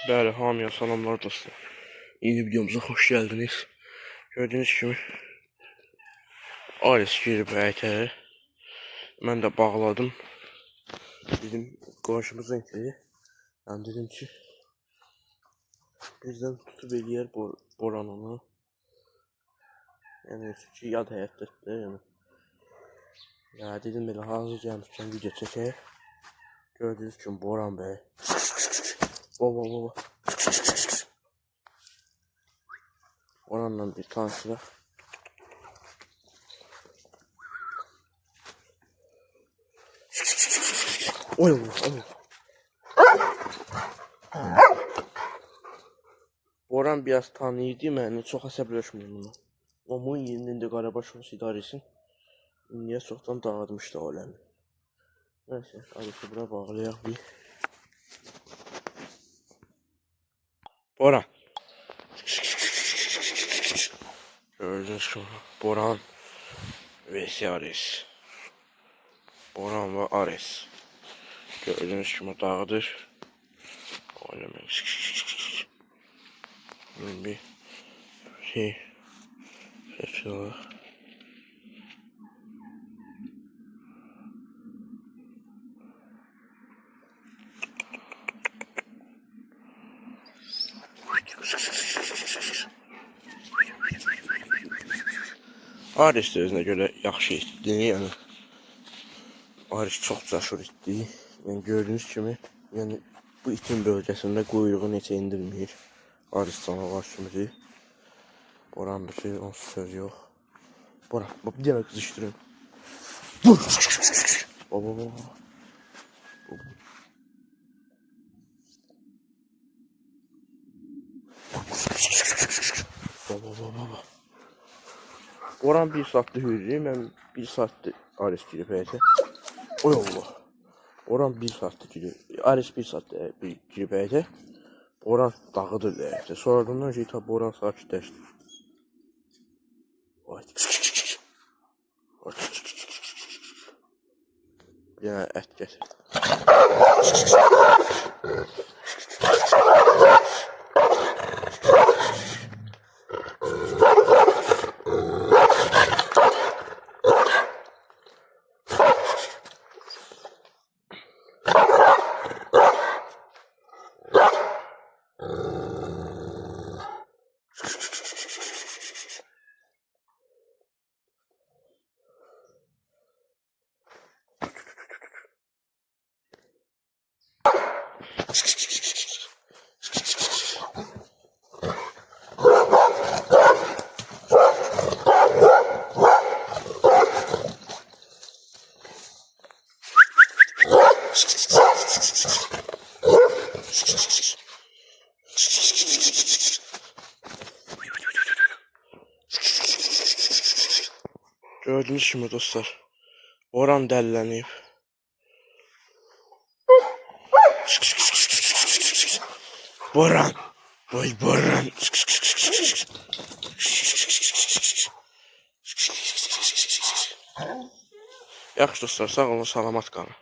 Bəli, hamıya salamlar dostlar. Yeni videomuza hoş geldiniz. Gördüğünüz gibi Ares girib həyətə. Mən də bağladım. Dedim qonşumuzun ki, yani dedim ki birdən tutub eləyər Boran onu. Yəni çünki yad həyətdədir yəni. Ya dedim belə hazır gəlmişkən video çəkək. Gördüğünüz kimi Boran bəy. Baba. Boranla bir tanışırıq. Oy. Boran biraz tanıydı məni, çox əsəbləşməyim bunu. Onun yerində Qarabaşov idarəsin. İndiyə çoxdan dağıtmışdı aləmi. Neyse, Ares'i bura bağlayaq bir. Boran. Gördüğünüz gibi Boran ve Ares. Boran ve Ares. Gördüğünüz gibi dağıdır. Aləmi. Bir şey seçiyorlar. Ares de özünə görə yaxşı etdi, yəni Ares çox cəsur etdi. Yəni gördüyünüz kimi, yəni bu itin bölgəsində quyruğu neçə indirmir. Ares canavar kimidir. Boran bir şey, onsuz söz yox. Boran, bir dənə qızışdırın. Vur! Baba. Baba. Boran bir saatdir hürrüyüm, mən bir saatdir Ares girib həyətə. Oy Allah. Boran bir saatdir girib, Ares bir saatdir girib həyətə. Boran dağıdır həyətə. Sonradan şey tabi Boran sakitləşdi. Bir dənə ət gətir. Gördüğünüz gibi dostlar, Boran dəllənib. Boran, boy Boran. Yaxşı dostlar, sağ olun, salamat qalın.